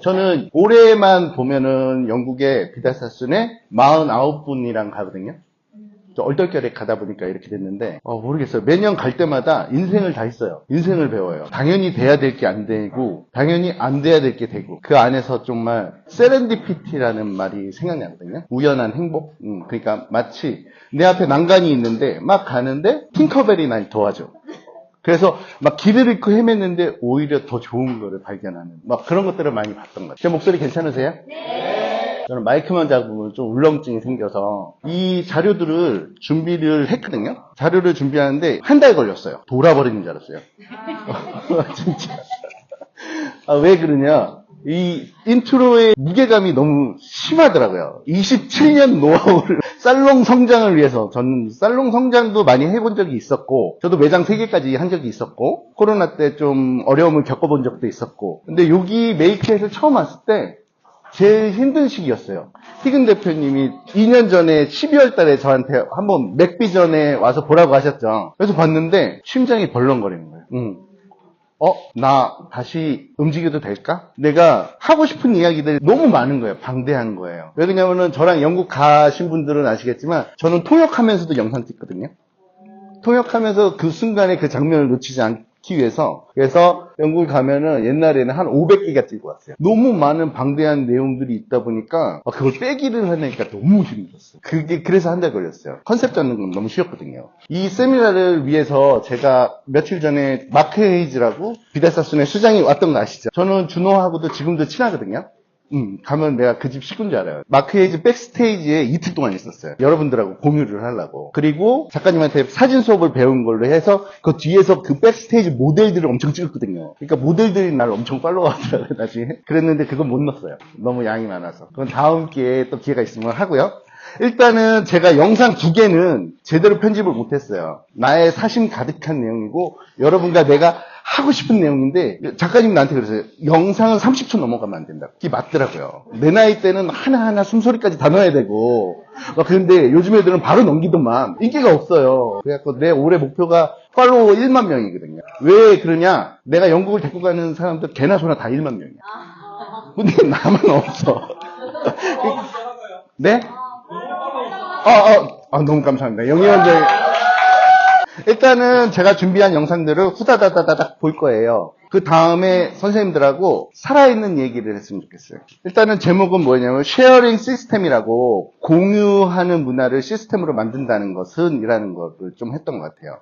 저는 올해만 보면은 영국의 비달사순에 49분이랑 가거든요. 얼떨결에 가다 보니까 이렇게 됐는데 모르겠어요. 매년 갈 때마다 인생을 다 했어요. 인생을 배워요. 당연히 돼야 될 게 안 되고 당연히 안 돼야 될 게 되고 그 안에서 정말 세렌디피티라는 말이 생각나거든요. 우연한 행복. 그러니까 마치 내 앞에 난간이 있는데 막 가는데 팅커벨이 날 도와줘. 그래서 막 길을 잃고 헤맸는데 오히려 더 좋은 거를 발견하는 막 그런 것들을 많이 봤던 것 같아요. 제 목소리 괜찮으세요? 네. 저는 마이크만 잡으면 좀 울렁증이 생겨서 이 자료들을 준비를 했거든요. 자료를 준비하는데 한 달 걸렸어요. 돌아버리는 줄 알았어요. 진짜. 왜 그러냐? 이 인트로의 무게감이 너무 심하더라고요. 27년 노하우를 살롱 성장을 위해서 저는 살롱 성장도 많이 해본 적이 있었고 저도 매장 3개까지 한 적이 있었고 코로나 때 좀 어려움을 겪어본 적도 있었고 근데 여기 메이크에서 처음 왔을 때 제일 힘든 시기였어요. 희근 대표님이 2년 전에 12월 달에 저한테 한번 맥비전에 와서 보라고 하셨죠. 그래서 봤는데 심장이 벌렁거리는 거예요. 나 다시 움직여도 될까? 내가 하고 싶은 이야기들이 너무 많은 거예요. 방대한 거예요. 왜 그러냐면은 저랑 영국 가신 분들은 아시겠지만 저는 통역하면서도 영상 찍거든요. 통역하면서 그 순간에 그 장면을 놓치지 않기 위해서 그래서 영국을 가면은 옛날에는 한 500개가 찍고 왔어요. 너무 많은 방대한 내용들이 있다 보니까 그걸 빼기를 하니까 너무 힘들었어요. 그게 그래서 한 달 걸렸어요. 컨셉 잡는 건 너무 쉬웠거든요. 이 세미나를 위해서 제가 며칠 전에 마크 헤이즈라고 비달사순의 수장이 왔던 거 아시죠? 저는 준호하고도 지금도 친하거든요. 가면 내가 그 집 식구인 줄 알아요. 마크 헤이즈 백스테이지에 이틀 동안 있었어요. 여러분들하고 공유를 하려고. 그리고 작가님한테 사진 수업을 배운 걸로 해서 그 뒤에서 그 백스테이지 모델들을 엄청 찍었거든요. 그러니까 모델들이 나를 엄청 팔로우하더라고요, 나중에. 그랬는데 그건 못 넣었어요. 너무 양이 많아서. 그건 다음 기회에 또 기회가 있으면 하고요. 일단은 제가 영상 2개는 제대로 편집을 못했어요. 나의 사심 가득한 내용이고 여러분과 내가 하고 싶은 내용인데 작가님 나한테 그러세요. 영상은 30초 넘어가면 안 된다. 그게 맞더라고요. 내 나이 때는 하나하나 숨소리까지 다 넣어야 되고 그런데 요즘 애들은 바로 넘기더만 인기가 없어요. 그래갖고 내 올해 목표가 팔로워 1만 명이거든요. 왜 그러냐? 내가 영국을 데리고 가는 사람들 개나 소나 다 1만 명이야. 근데 나만 없어. 네? 너무 감사합니다. 영희원장. 일단은 제가 준비한 영상들을 후다다다닥 볼 거예요. 그 다음에 선생님들하고 살아있는 얘기를 했으면 좋겠어요. 일단은 제목은 뭐냐면 쉐어링 시스템이라고 공유하는 문화를 시스템으로 만든다는 것은 이라는 것을 좀 했던 것 같아요.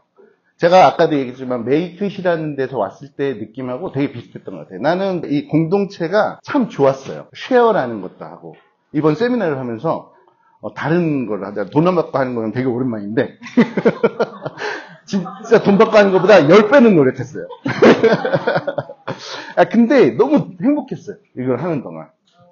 제가 아까도 얘기했지만 메이크잇이라는 데서 왔을 때 느낌하고 되게 비슷했던 것 같아요. 나는 이 공동체가 참 좋았어요. 쉐어라는 것도 하고 이번 세미나를 하면서 다른 걸 하자. 돈 안 받고 하는 건 되게 오랜만인데 진짜 돈 받고 하는 것보다 10배는 노력했어요. 근데 너무 행복했어요. 이걸 하는 동안.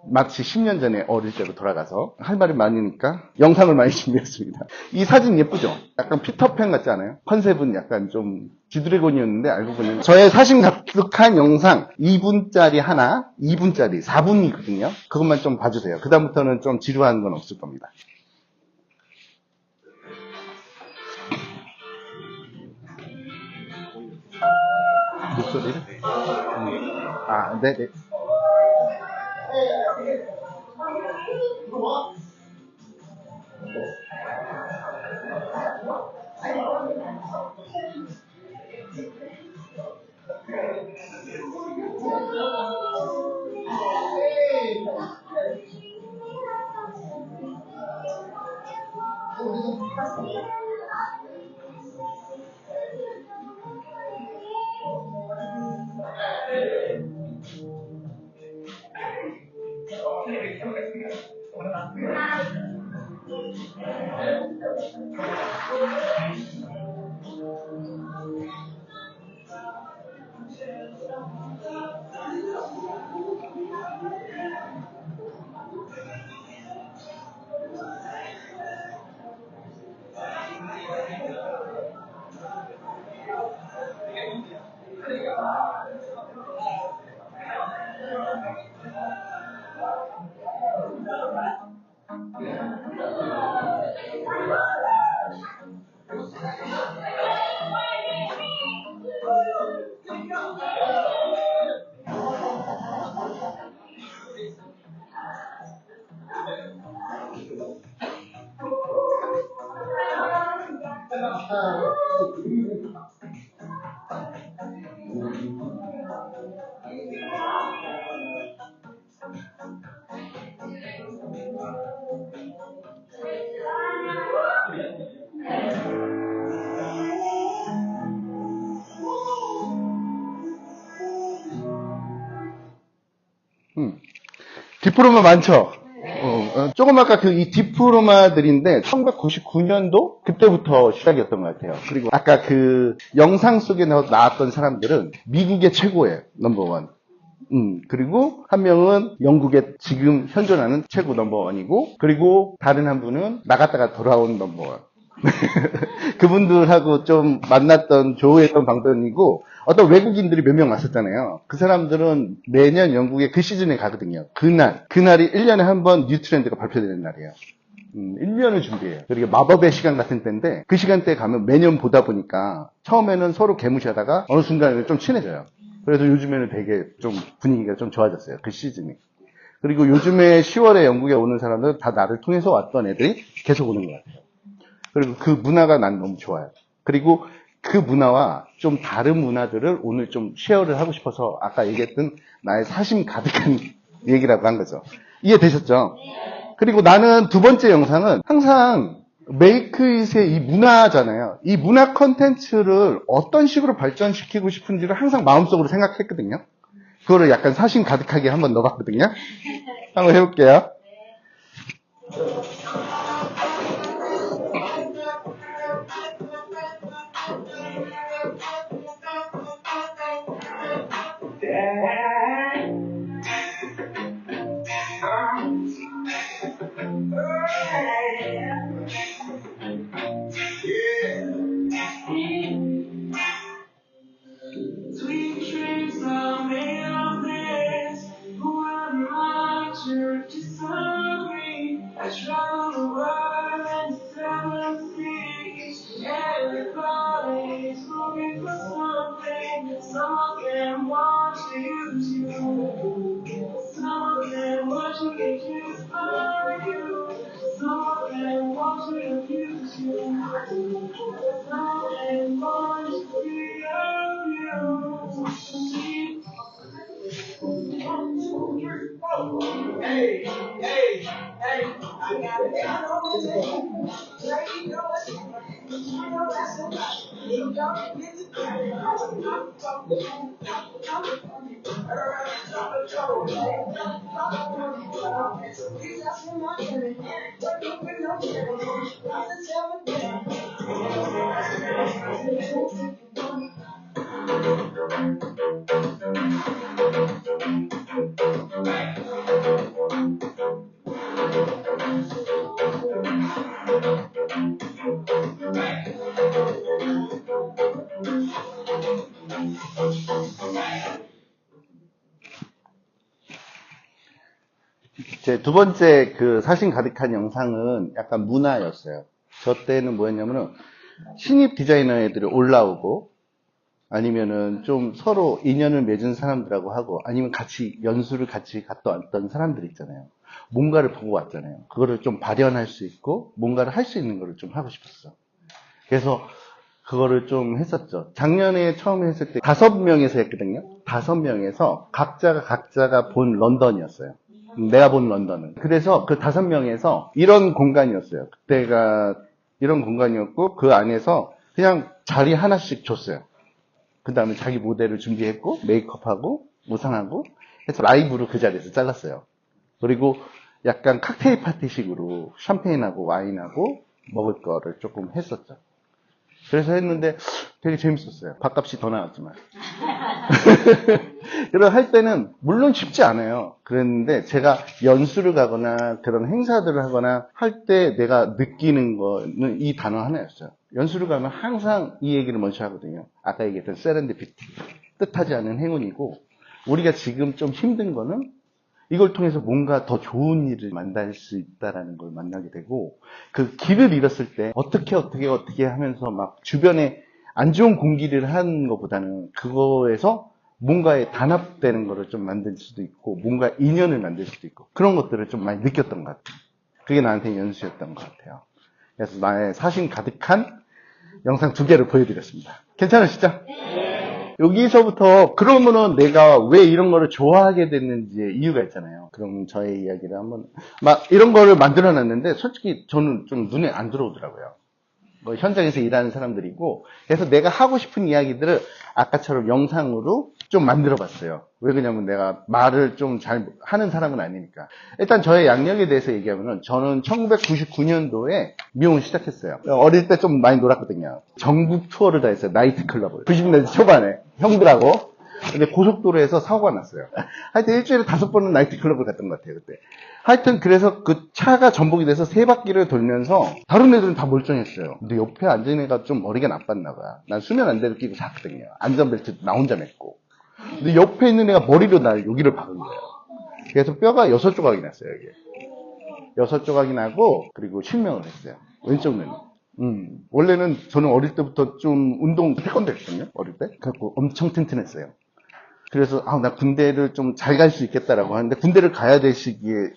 마치 10년 전에 어릴 때로 돌아가서 할 말이 많으니까 영상을 많이 준비했습니다. 이 사진 예쁘죠? 약간 피터팬 같지 않아요? 컨셉은 약간 좀 지드래곤이었는데 알고 보니 저의 사진 가득한 영상 2분짜리 하나, 2분짜리 4분이거든요. 그것만 좀 봐주세요. 그 다음부터는 좀 지루한 건 없을 겁니다. 목소리를? 네네. 디플로마 많죠? 조금 아까 이 디플로마들인데 1999년도 그때부터 시작이었던 것 같아요. 그리고 아까 그 영상 속에 나왔던 사람들은 미국의 최고예요. 넘버원. 그리고 한 명은 영국의 지금 현존하는 최고 넘버원이고, 그리고 다른 한 분은 나갔다가 돌아온 넘버원. 그분들하고 좀 만났던 조우했던 방법이고, 어떤 외국인들이 몇 명 왔었잖아요. 그 사람들은 매년 영국에 그 시즌에 가거든요. 그날이 1년에 한 번 뉴트렌드가 발표되는 날이에요. 1년을 준비해요. 그리고 마법의 시간 같은 때인데, 그 시간대에 가면 매년 보다 보니까 처음에는 서로 개무시하다가 어느 순간에 좀 친해져요. 그래서 요즘에는 되게 좀 분위기가 좀 좋아졌어요. 그 시즌이. 그리고 요즘에 10월에 영국에 오는 사람들은 다 나를 통해서 왔던 애들이 계속 오는 것 같아요. 그리고 그 문화가 난 너무 좋아요. 그리고 그 문화와 좀 다른 문화들을 오늘 좀 쉐어를 하고 싶어서 아까 얘기했던 나의 사심 가득한 얘기라고 한 거죠. 이해되셨죠? 그리고 나는 두 번째 영상은 항상 메이크잇의 이 문화잖아요. 이 문화 컨텐츠를 어떤 식으로 발전시키고 싶은지를 항상 마음속으로 생각했거든요. 그거를 약간 사심 가득하게 한번 넣어봤거든요. 한번 해볼게요. Sweet dreams are made of this. Who am I to disagree? I travel the world and seven seas. Everybody's looking for something. Some of them want to use you. Some of them want to get used by you. Some of them want to abuse you. Some of them want to free of you. Hey, hey, hey, I got it. I know it. Like you know it. I know that's a lot. You don't get the credit. I'm talking. 제 두 번째 그 사심 가득한 영상은 약간 문화였어요. 저 때는 뭐였냐면은 신입 디자이너 애들이 올라오고 아니면은 좀 서로 인연을 맺은 사람들하고 하고 아니면 같이 연수를 같이 갔다 왔던 사람들 있잖아요. 뭔가를 보고 왔잖아요. 그거를 좀 발현할 수 있고 뭔가를 할 수 있는 거를 좀 하고 싶었어. 그래서 그거를 좀 했었죠. 작년에 처음에 했을 때 5명에서 했거든요. 5명에서 각자가 본 런던이었어요. 내가 본 런던은. 그래서 그 5명에서 이런 공간이었어요. 그때가 이런 공간이었고 그 안에서 그냥 자리 하나씩 줬어요. 그 다음에 자기 모델을 준비했고 메이크업하고 우산하고 해서 라이브로 그 자리에서 잘랐어요. 그리고 약간 칵테일 파티식으로 샴페인하고 와인하고 먹을 거를 조금 했었죠. 그래서 했는데 되게 재밌었어요. 밥값이 더 나왔지만. 그리고 할 때는 물론 쉽지 않아요. 그랬는데 제가 연수를 가거나 그런 행사들을 하거나 할 때 내가 느끼는 거는 이 단어 하나였어요. 연수를 가면 항상 이 얘기를 먼저 하거든요. 아까 얘기했던 세렌디피티. 뜻하지 않은 행운이고 우리가 지금 좀 힘든 거는 이걸 통해서 뭔가 더 좋은 일을 만날 수 있다라는 걸 만나게 되고 그 길을 잃었을 때 어떻게 하면서 막 주변에 안 좋은 공기를 하는 것보다는 그거에서 뭔가에 단합되는 거를 좀 만들 수도 있고 뭔가 인연을 만들 수도 있고 그런 것들을 좀 많이 느꼈던 것 같아요. 그게 나한테 연수였던 것 같아요. 그래서 나의 사심 가득한 영상 2개를 보여드렸습니다. 괜찮으시죠? 여기서부터 그러면은 내가 왜 이런 거를 좋아하게 됐는지의 이유가 있잖아요. 그럼 저의 이야기를 한번 막 이런 거를 만들어 놨는데 솔직히 저는 좀 눈에 안 들어오더라고요. 뭐 현장에서 일하는 사람들이고 그래서 내가 하고 싶은 이야기들을 아까처럼 영상으로 좀 만들어 봤어요. 왜 그러냐면 내가 말을 좀 잘 하는 사람은 아니니까. 일단 저의 양력에 대해서 얘기하면은 저는 1999년도에 미용을 시작했어요. 어릴 때 좀 많이 놀았거든요. 전국 투어를 다 했어요. 나이트 클럽을. 90년대 초반에 형들하고. 근데 고속도로에서 사고가 났어요. 하여튼 일주일에 5번은 나이트 클럽을 갔던 것 같아요, 그때. 하여튼 그래서 그 차가 전복이 돼서 3바퀴를 돌면서 다른 애들은 다 멀쩡했어요. 근데 옆에 앉은 애가 좀 머리가 나빴나 봐요. 난 수면 안대를 끼고 잤거든요. 안전벨트 나 혼자 맸고. 근데 옆에 있는 애가 머리로 날 여기를 박은 거예요. 그래서 뼈가 6조각이 났어요, 여기. 6조각이 나고 그리고 실명을 했어요. 왼쪽 눈. 원래는 저는 어릴 때부터 좀 운동 태권도 했거든요. 어릴 때. 그래갖고 엄청 튼튼했어요. 그래서 나 군대를 좀 잘 갈 수 있겠다라고 하는데 군대를 가야 될 시기에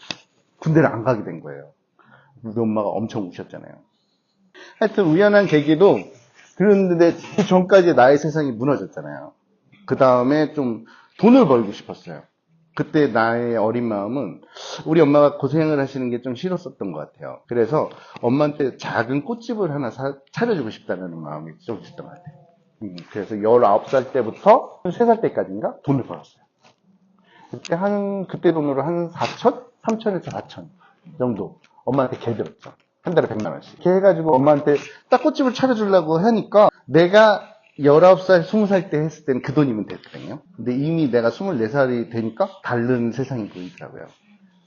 군대를 안 가게 된 거예요. 우리 엄마가 엄청 우셨잖아요. 하여튼 우연한 계기로 그런데 그 전까지 나의 세상이 무너졌잖아요. 그 다음에 좀 돈을 벌고 싶었어요. 그때 나의 어린 마음은 우리 엄마가 고생을 하시는 게 좀 싫었었던 것 같아요. 그래서 엄마한테 작은 꽃집을 하나 차려주고 싶다는 마음이 좀 있었던 것 같아요. 그래서 19살 때부터 3살 때까지인가 돈을 벌었어요. 그때 돈으로 한 4천? 3천에서 4천 정도 엄마한테 개 들었죠. 한 달에 100만 원씩. 이렇게 해가지고 엄마한테 딱 꽃집을 차려주려고 하니까 내가 19살, 20살 때 했을 때는 그 돈이면 됐거든요. 근데 이미 내가 24살이 되니까 다른 세상이 보이더라고요.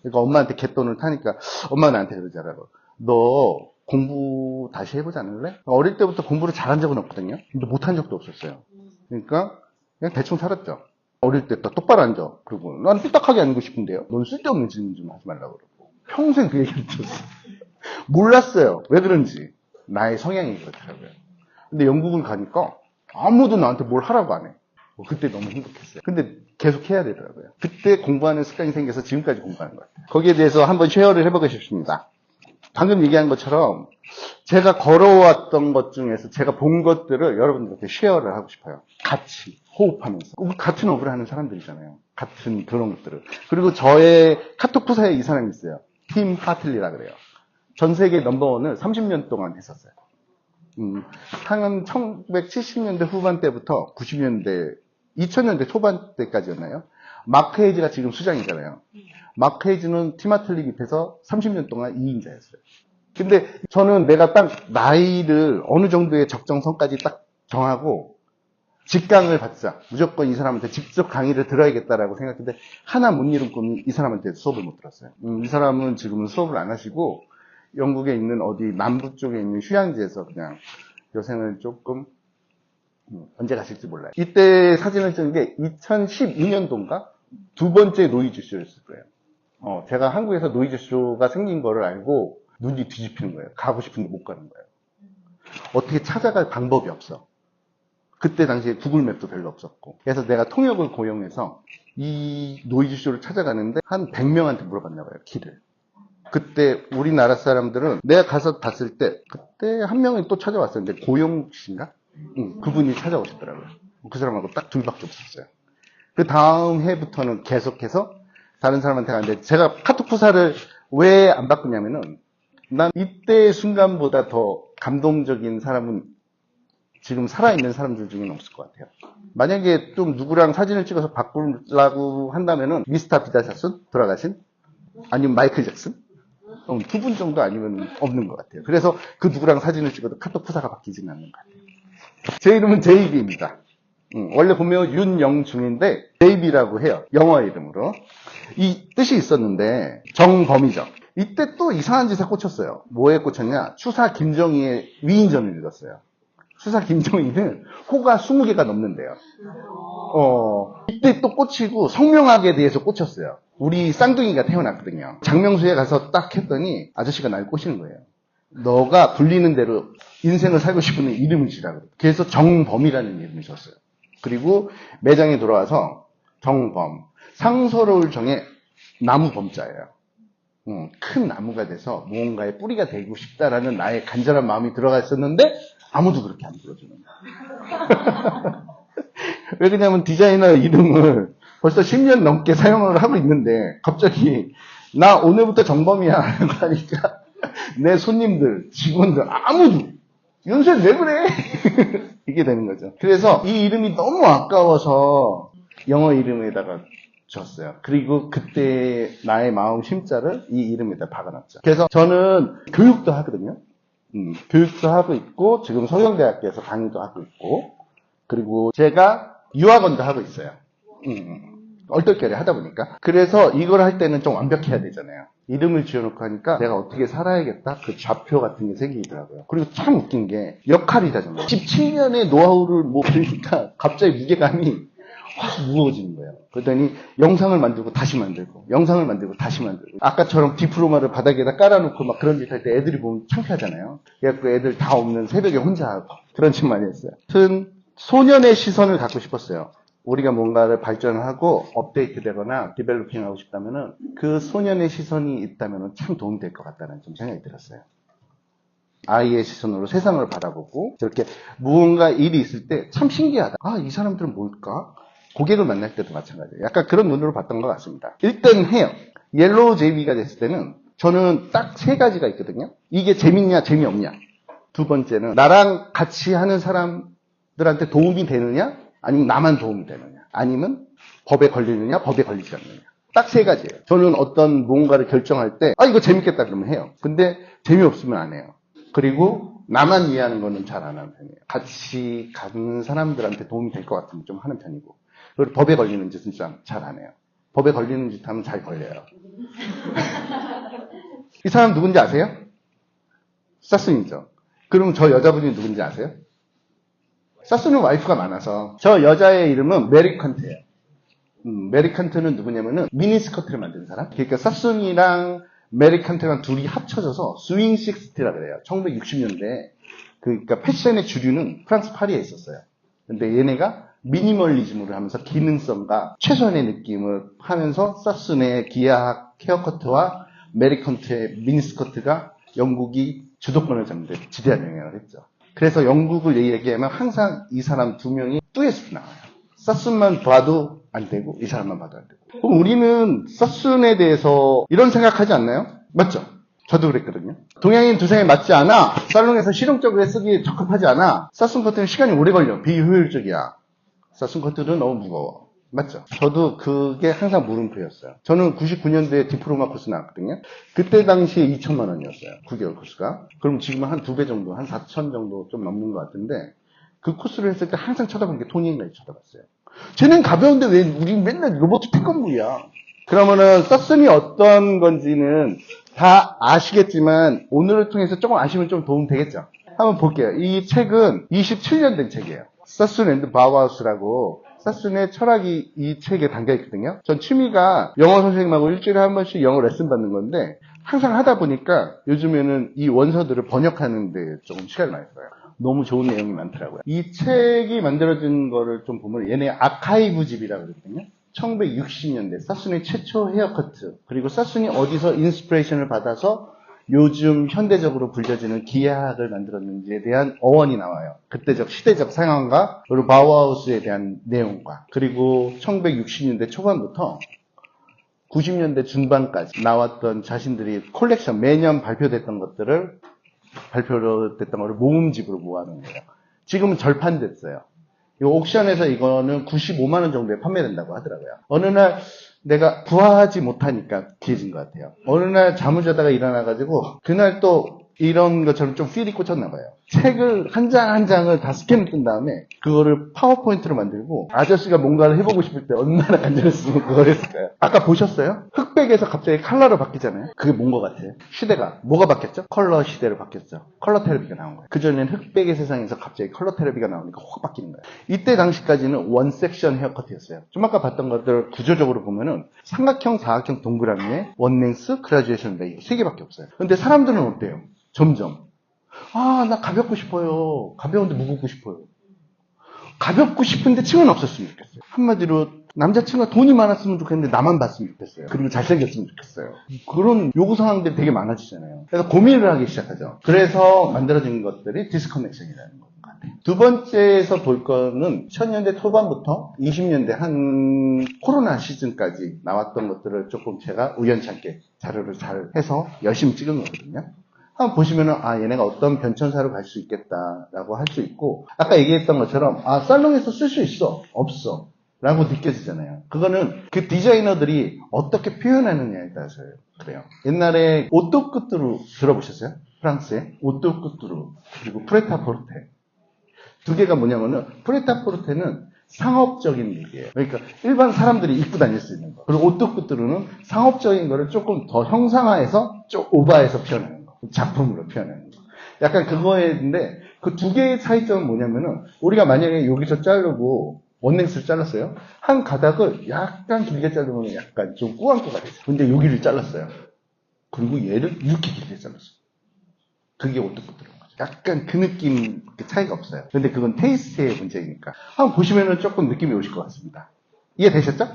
그러니까 엄마한테 개돈을 타니까 엄마가 나한테 그러더라고. 너 공부 다시 해보지 않을래? 어릴 때부터 공부를 잘한 적은 없거든요. 근데 못한 적도 없었어요. 그러니까 그냥 대충 살았죠. 어릴 때 똑바로 앉아. 그리고 난 삐딱하게 앉고 싶은데요. 넌 쓸데없는 질문 좀 하지 말라고 그러고. 평생 그 얘기를 들었어요. 몰랐어요. 왜 그런지. 나의 성향이 그렇더라고요. 근데 영국을 가니까 아무도 나한테 뭘 하라고 안 해. 그때 너무 행복했어요. 근데 계속 해야 되더라고요. 그때 공부하는 습관이 생겨서 지금까지 공부하는 것 같아요. 거기에 대해서 한번 쉐어를 해보고 싶습니다. 방금 얘기한 것처럼 제가 걸어왔던 것 중에서 제가 본 것들을 여러분들한테 쉐어를 하고 싶어요. 같이 호흡하면서. 같은 업을 하는 사람들이잖아요. 같은 그런 것들을. 그리고 저의 카톡 부사에 이 사람이 있어요. 팀 하틀리라 그래요. 전 세계 넘버원을 30년 동안 했었어요. 한 1970년대 후반 때부터 90년대, 2000년대 초반 때까지였나요? 마크 헤이즈가 지금 수장이잖아요. 마크 헤이즈는 티마틀리 밑에서 30년 동안 2인자였어요. 근데 저는 내가 딱 나이를 어느 정도의 적정선까지 딱 정하고 직강을 받자. 무조건 이 사람한테 직접 강의를 들어야겠다라고 생각했는데 하나 못 이룬 꿈이 이 사람한테 수업을 못 들었어요. 이 사람은 지금은 수업을 안 하시고 영국에 있는 어디 남부 쪽에 있는 휴양지에서 그냥 여생을 조금 언제 가실지 몰라요. 이때 사진을 찍은 게 2012년도인가? 2번째 노이즈 쇼였을 거예요. 제가 한국에서 노이즈 쇼가 생긴 거를 알고 눈이 뒤집히는 거예요. 가고 싶은데 못 가는 거예요. 어떻게 찾아갈 방법이 없어. 그때 당시에 구글맵도 별로 없었고. 그래서 내가 통역을 고용해서 이 노이즈 쇼를 찾아가는데 한 100명한테 물어봤나 봐요. 길을. 그때 우리나라 사람들은 내가 가서 봤을 때 그때 한 명이 또 찾아왔었는데 고용 씨인가? 그분이 찾아오셨더라고요. 그 사람하고 딱 둘밖에 없었어요. 그 다음 해부터는 계속해서 다른 사람한테 갔는데 제가 카톡 부사를 왜 안 바꾸냐면은 난 이때의 순간보다 더 감동적인 사람은 지금 살아있는 사람들 중에는 없을 것 같아요. 만약에 좀 누구랑 사진을 찍어서 바꾸려고 한다면은 미스터 비다사스 돌아가신? 아니면 마이클 잭슨? 2분 정도 아니면 없는 것 같아요. 그래서 그 누구랑 사진을 찍어도 카톡 프사가 바뀌지는 않는 것 같아요. 제 이름은 제이비입니다. 원래 본명 윤영중인데 제이비라고 해요. 영어 이름으로. 이 뜻이 있었는데 정범이죠. 이때 또 이상한 짓에 꽂혔어요. 뭐에 꽂혔냐? 추사 김정희의 위인전을 읽었어요. 추사 김정희는 호가 20개가 넘는데요. 이때 또 꽂히고 성명학에 대해서 꽂혔어요. 우리 쌍둥이가 태어났거든요. 장명수에 가서 딱 했더니 아저씨가 날 꼬시는 거예요. 너가 불리는 대로 인생을 살고 싶으면 이름을 지라고. 그래서 정범이라는 이름을 줬어요. 그리고 매장에 돌아와서 정범, 상서로울 정에 나무 범자예요. 그래서 정범. 큰 나무가 돼서 무언가의 뿌리가 되고 싶다라는 나의 간절한 마음이 들어가 있었는데 아무도 그렇게 안 불러주는 거야. 왜 그러냐면 디자이너 이름을 벌써 10년 넘게 사용을 하고 있는데 갑자기 나 오늘부터 정범이야 라고 하니까 내 손님들, 직원들 아무도 윤수야 왜 그래? 이게 되는 거죠. 그래서 이 이름이 너무 아까워서 영어 이름에다가 줬어요. 그리고 그때 나의 마음 심자를 이 이름에다 박아놨죠. 그래서 저는 교육도 하거든요. 교육도 하고 있고 지금 서경대학교에서 강의도 하고 있고 그리고 제가 유학원도 하고 있어요. 얼떨결에 하다 보니까. 그래서 이걸 할 때는 좀 완벽해야 되잖아요. 이름을 지어놓고 하니까 내가 어떻게 살아야겠다 그 좌표 같은 게 생기더라고요. 그리고 참 웃긴 게 역할이다잖아요. 17년의 노하우를 뭐 그러니까 갑자기 무게감이 확 무거워지는 거예요. 그러더니 영상을 만들고 다시 만들고 영상을 만들고 다시 만들고 아까처럼 디플로마를 바닥에다 깔아놓고 막 그런 짓 할 때 애들이 보면 창피하잖아요. 그래갖고 애들 다 없는 새벽에 혼자 하고 그런 짓 많이 했어요. 하여튼 소년의 시선을 갖고 싶었어요. 우리가 뭔가를 발전하고 업데이트 되거나 디벨로핑 하고 싶다면은 그 소년의 시선이 있다면은 참 도움이 될 것 같다는 좀 생각이 들었어요. 아이의 시선으로 세상을 바라보고 저렇게 무언가 일이 있을 때 참 신기하다. 아, 이 사람들은 뭘까? 고객을 만날 때도 마찬가지예요. 약간 그런 눈으로 봤던 것 같습니다. 1등 해요. 옐로우 JB가 됐을 때는 저는 딱 3가지가 있거든요. 이게 재밌냐 재미없냐. 2번째는 나랑 같이 하는 사람들한테 도움이 되느냐 아니면 나만 도움이 되느냐 아니면 법에 걸리느냐 법에 걸리지 않느냐. 딱 3가지예요. 저는 어떤 무언가를 결정할 때 이거 재밌겠다 그러면 해요. 근데 재미없으면 안 해요. 그리고 나만 이해하는 거는 잘 안 하는 편이에요. 같이 가는 사람들한테 도움이 될 것 같으면 좀 하는 편이고 그리고 법에 걸리는 짓은 잘 안 해요. 법에 걸리는 짓 하면 잘 걸려요. 이 사람 누군지 아세요? 사순이죠. 그럼 저 여자분이 누군지 아세요? 사순은 와이프가 많아서 저 여자의 이름은 메리 칸트예요. 메리 칸트는 누구냐면은 미니스커트를 만든 사람. 그러니까 사순이랑 메리 칸트랑 둘이 합쳐져서 스윙 60라 그래요. 1960년대. 그러니까 패션의 주류는 프랑스 파리에 있었어요. 근데 얘네가 미니멀리즘을 하면서 기능성과 최소한의 느낌을 하면서 사순의 기하학 헤어커트와 메리 칸트의 미니스커트가 영국이 주도권을 잡는데 지대한 영향을 했죠. 그래서 영국을 얘기하면 항상 이 사람 2명이 듀엣으로 나와요. 사순만 봐도 안 되고 이 사람만 봐도 안 되고. 그럼 우리는 사순에 대해서 이런 생각하지 않나요? 맞죠? 저도 그랬거든요. 동양인 두상에 맞지 않아. 살롱에서 실용적으로 쓰기에 적합하지 않아. 사순 커트는 시간이 오래 걸려. 비효율적이야. 사순 커트는 너무 무거워. 맞죠? 저도 그게 항상 물음표였어요. 저는 99년도에 디플로마 코스 나왔거든요. 그때 당시에 2천만 원이었어요. 9개월 코스가. 그럼 지금은 한 2배 정도, 한 4천 정도 좀 넘는 것 같은데 그 코스를 했을 때 항상 쳐다본 게 토니인가를 쳐다봤어요. 쟤는 가벼운데 왜 우리 맨날 로봇 태권브이야. 그러면은 사순이 어떤 건지는 다 아시겠지만 오늘을 통해서 조금 아시면 좀 도움 되겠죠. 한번 볼게요. 이 책은 27년 된 책이에요. 사순 앤드 바우하우스라고 사순의 철학이 이 책에 담겨 있거든요. 전 취미가 영어 선생님하고 일주일에 한 번씩 영어 레슨 받는 건데 항상 하다 보니까 요즘에는 이 원서들을 번역하는 데 조금 시간을 많이 써요. 너무 좋은 내용이 많더라고요. 이 책이 만들어진 거를 좀 보면 얘네 아카이브집이라고 그랬거든요. 1960년대 사순의 최초 헤어커트 그리고 사순이 어디서 인스피레이션을 받아서 요즘 현대적으로 불려지는 기하학을 만들었는지에 대한 어원이 나와요. 그때적 시대적 상황과 그리고 바우하우스에 대한 내용과 그리고 1960년대 초반부터 90년대 중반까지 나왔던 자신들이 콜렉션 매년 발표됐던 거를 모음집으로 모아놓은 거예요. 지금은 절판됐어요. 이 옥션에서 이거는 95만 원 정도에 판매된다고 하더라고요. 어느 날 내가 구하지 못하니까 뒤진 것 같아요. 어느 날 잠을 자다가 일어나가지고 그날 또 이런 것처럼 좀 필이 꽂혔나 봐요. 책을 한 장 한 장을 다 스캔을 뜬 다음에 그거를 파워포인트로 만들고 아저씨가 뭔가를 해보고 싶을 때 얼마나 간절했으면 그걸 했을까요? 아까 보셨어요? 흑백에서 갑자기 컬러로 바뀌잖아요. 그게 뭔 것 같아요? 시대가 뭐가 바뀌었죠? 컬러 시대로 바뀌었죠. 컬러 테레비가 나온 거예요. 그전에는 흑백의 세상에서 갑자기 컬러 테레비가 나오니까 확 바뀌는 거예요. 이때 당시까지는 원 섹션 헤어커트였어요. 좀 아까 봤던 것들 구조적으로 보면은 삼각형, 사각형, 동그라미에 원랭스, 그라듀에이션 레이 3개밖에 없어요. 근데 사람들은 어때요? 점점 나 가볍고 싶어요. 가벼운데 무겁고 싶어요. 가볍고 싶은데 층은 없었으면 좋겠어요. 한마디로 남자친구가 돈이 많았으면 좋겠는데 나만 봤으면 좋겠어요. 그리고 잘생겼으면 좋겠어요. 그런 요구사항들이 되게 많아지잖아요. 그래서 고민을 하기 시작하죠. 그래서 만들어진 것들이 디스커넥션이라는 것 같아요. 두 번째에서 볼 거는 1000년대 초반부터 20년대 한 코로나 시즌까지 나왔던 것들을 조금 제가 우연찮게 자료를 잘 해서 열심히 찍은 거거든요. 한번 보시면은, 얘네가 어떤 변천사로 갈 수 있겠다라고 할 수 있고, 아까 얘기했던 것처럼, 살롱에서 쓸 수 있어, 없어. 라고 느껴지잖아요. 그거는 그 디자이너들이 어떻게 표현하느냐에 따라서 그래요. 옛날에 오토쿠뚜루 들어보셨어요? 프랑스의 오토쿠뚜루 그리고 프레타포르테 두 개가 뭐냐면은 프레타포르테는 상업적인 얘기예요. 그러니까 일반 사람들이 입고 다닐 수 있는 거. 그리고 오토쿠뚜루는 상업적인 거를 조금 더 형상화해서 좀 오버해서 표현하는 거. 작품으로 표현하는 거. 약간 그거인데 그 두 개의 차이점은 뭐냐면은 우리가 만약에 여기서 자르고 원넥스를 잘랐어요. 한 가닥을 약간 길게 자르면 약간 좀 꾸안꾸가 되죠. 근데 여기를 잘랐어요. 그리고 얘를 이렇게 길게 잘랐어요. 그게 오토쿠뚜루인 거죠. 약간 그 느낌, 그 차이가 없어요. 근데 그건 테이스트의 문제이니까. 한번 보시면은 조금 느낌이 오실 것 같습니다. 이해되셨죠?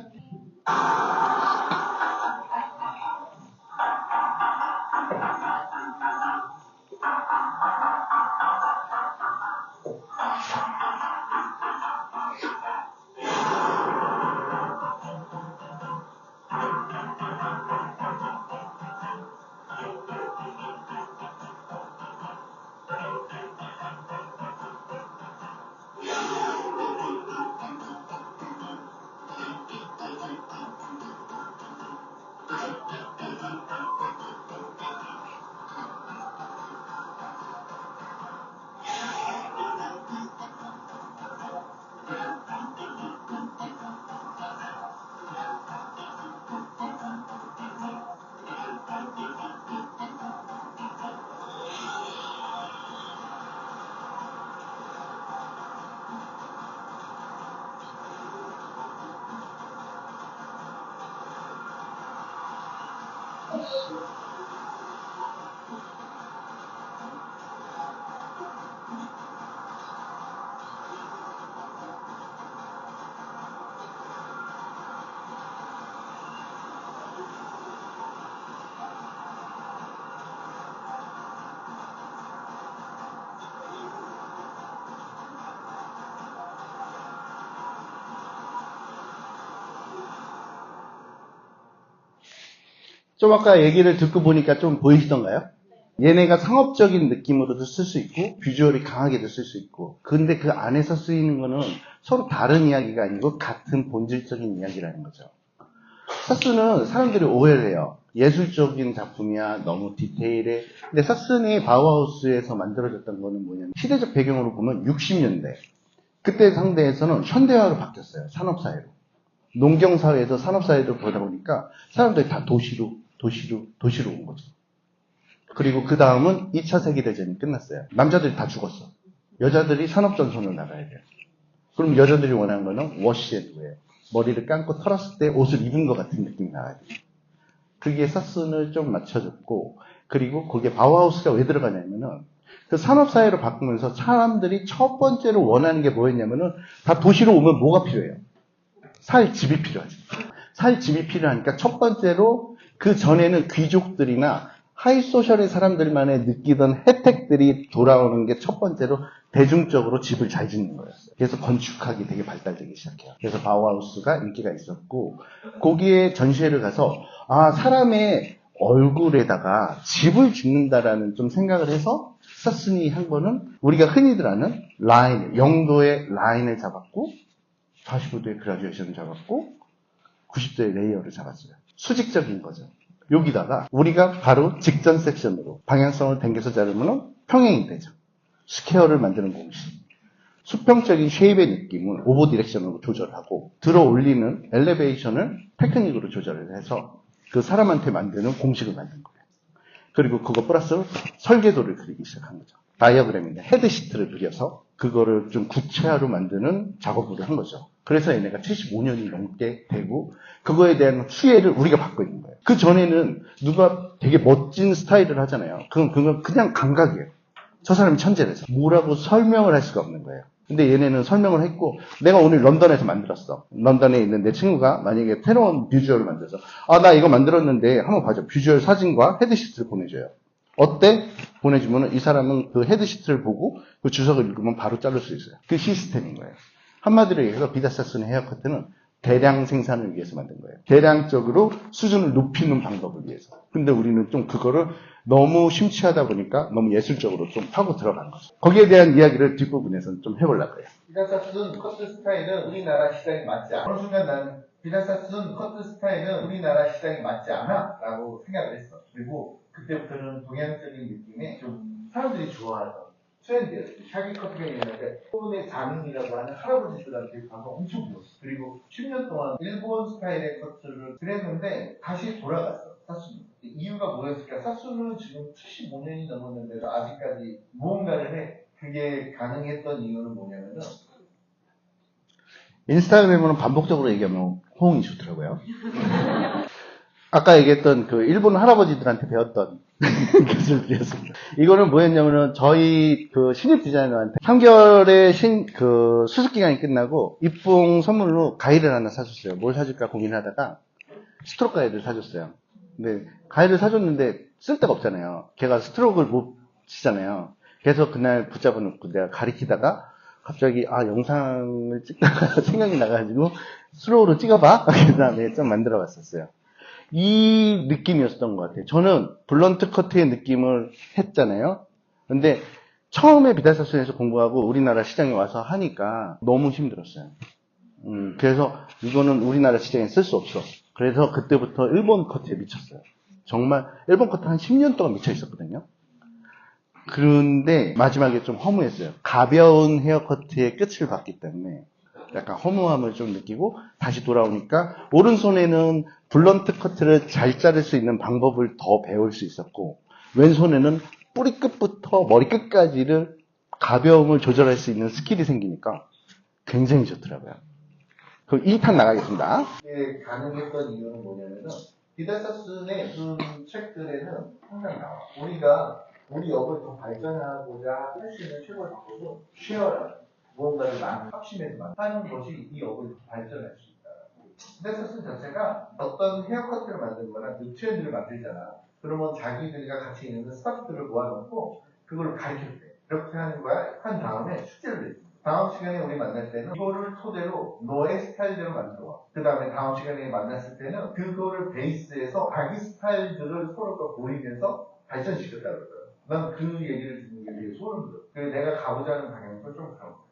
좀 아까 얘기를 듣고 보니까 좀 보이시던가요? 얘네가 상업적인 느낌으로도 쓸 수 있고 비주얼이 강하게도 쓸 수 있고 근데 그 안에서 쓰이는 거는 서로 다른 이야기가 아니고 같은 본질적인 이야기라는 거죠. 사스는 사람들이 오해를 해요. 예술적인 작품이야 너무 디테일해. 근데 사스는 바우하우스에서 만들어졌던 거는 뭐냐면 시대적 배경으로 보면 60년대 그때 상대에서는 현대화로 바뀌었어요. 산업사회로. 농경사회에서 산업사회로 보다 보니까 사람들이 다 도시로 온 거죠. 그리고 그 다음은 2차 세계대전이 끝났어요. 남자들이 다 죽었어. 여자들이 산업전선으로 나가야 돼요. 그럼 여자들이 원하는 거는 워시앤웨어. 머리를 감고 털었을 때 옷을 입은 것 같은 느낌이 나야 돼요. 그게 사슨을 좀 맞춰줬고, 그리고 거기에 바우하우스가 왜 들어가냐면은, 그 산업사회로 바꾸면서 사람들이 첫 번째로 원하는 게 뭐였냐면은, 다 도시로 오면 뭐가 필요해요? 살 집이 필요하죠. 살 집이 필요하니까 첫 번째로 그 전에는 귀족들이나 하이소셜의 사람들만의 느끼던 혜택들이 돌아오는 게 첫 번째로 대중적으로 집을 잘 짓는 거였어요. 그래서 건축학이 되게 발달되기 시작해요. 그래서 바우하우스가 인기가 있었고 거기에 전시회를 가서 사람의 얼굴에다가 집을 짓는다라는 좀 생각을 해서 사슨이 한 거는 우리가 흔히들 아는 라인, 영도의 라인을 잡았고 45도의 그라듀에이션을 잡았고 90도의 레이어를 잡았어요. 수직적인 거죠. 여기다가 우리가 바로 직전 섹션으로 방향성을 당겨서 자르면 평행이 되죠. 스퀘어를 만드는 공식. 수평적인 쉐입의 느낌을 오버 디렉션으로 조절하고 들어 올리는 엘리베이션을 테크닉으로 조절을 해서 그 사람한테 만드는 공식을 만든 거예요. 그리고 그거 플러스 설계도를 그리기 시작한 거죠. 다이어그램인데 헤드시트를 그려서 그거를 좀 구체화로 만드는 작업을 한 거죠. 그래서 얘네가 75년이 넘게 되고 그거에 대한 수혜를 우리가 받고 있는 거예요. 그 전에는 누가 되게 멋진 스타일을 하잖아요. 그건 그냥 감각이에요. 저 사람이 천재라서 뭐라고 설명을 할 수가 없는 거예요. 근데 얘네는 설명을 했고, 내가 오늘 런던에서 만들었어. 런던에 있는 내 친구가 만약에 새로운 비주얼을 만들어서, 아, 나 이거 만들었는데 한번 봐줘. 비주얼 사진과 헤드시트를 보내줘요. 어때? 보내주면 이 사람은 그 헤드시트를 보고 그 주석을 읽으면 바로 자를 수 있어요. 그 시스템인 거예요. 한마디로 얘기해서 비다사스는 헤어커트는 대량 생산을 위해서 만든 거예요. 대량적으로 수준을 높이는 방법을 위해서. 근데 우리는 좀 그거를 너무 심취하다 보니까 너무 예술적으로 좀 파고 들어간 거죠. 거기에 대한 이야기를 뒷부분에서는 좀 해보려고 해요. 비다사스는 커트 스타일은 우리나라 시장에 맞지 않아. 어느 순간 나는 비다사스는 커트 스타일은 우리나라 시장에 맞지 않아 라고 생각을 했어. 그리고 그때부터는 동양적인 느낌에 좀 사람들이 좋아하던 트렌드였어요. 샤기 커트가 있는데 일본의 장인이라고 하는 할아버지들한테 가서 엄청 배웠어. 그리고 10년 동안 일본 스타일의 커트를 그랬는데 다시 돌아갔어. 사수는. 이유가 뭐였을까? 사수는 지금 75년이 넘었는데도 아직까지 무언가를 해. 그게 가능했던 이유는 뭐냐면은 인스타그램으로는 반복적으로 얘기하면 호응이 좋더라고요. 아까 얘기했던 그 일본 할아버지들한테 배웠던 기술이었습니다. 이거는 뭐였냐면은 저희 그 신입 디자이너한테 3개월의 그 수습 기간이 끝나고 입봉 선물로 가위를 하나 사줬어요. 뭘 사줄까 고민하다가 스트로크 가위를 사줬어요. 근데 가위를 사줬는데 쓸 데가 없잖아요. 걔가 스트로크를 못 치잖아요. 그래서 그날 붙잡아 놓고 내가 가리키다가 갑자기 영상을 찍다가 생각이 나가지고 스로우로 찍어봐. 그 다음에 좀 만들어 봤었어요. 이 느낌이었던 것 같아요. 저는 블런트 커트의 느낌을 했잖아요. 근데 처음에 비다사스에서 공부하고 우리나라 시장에 와서 하니까 너무 힘들었어요. 그래서 이거는 우리나라 시장에 쓸 수 없어. 그래서 그때부터 일본 커트에 미쳤어요. 정말 일본 커트 한 10년 동안 미쳐 있었거든요. 그런데 마지막에 좀 허무했어요. 가벼운 헤어커트의 끝을 봤기 때문에 약간 허무함을 좀 느끼고 다시 돌아오니까 오른손에는 블런트 커트를 잘 자를 수 있는 방법을 더 배울 수 있었고 왼손에는 뿌리 끝부터 머리 끝까지를 가벼움을 조절할 수 있는 스킬이 생기니까 굉장히 좋더라고요. 그럼 2탄 나가겠습니다. 이게 가능했던 이유는 뭐냐면은 비다사스의 그 책들에는 항상 나와. 우리 업을 더 발전하고자 할 수 있는 최고의 방법은 쉐어라. 무언가를 합심해서 하는 것이 이 업을 더 발전할 수 있다. 비다사스 자체가 어떤 헤어커트를 만들거나 트렌드를 만들잖아. 그러면 자기들과 같이 있는 스타프들을 모아놓고 그걸 가르쳐줘. 이렇게 하는 거야. 한 다음에 숙제를 내. 다음 시간에 우리 만날 때는 이거를 토대로 너의 스타일대로 만들어. 그 다음에 다음 시간에 만났을 때는 그거를 베이스에서 자기 스타일들을 서로가 보이면서 발전시켰다고 그러더라고요. 난 그 얘기를 듣는 게 되게 소름 돋아. 그래서 내가 가고자 하는 방향도 좀 그런 거예요.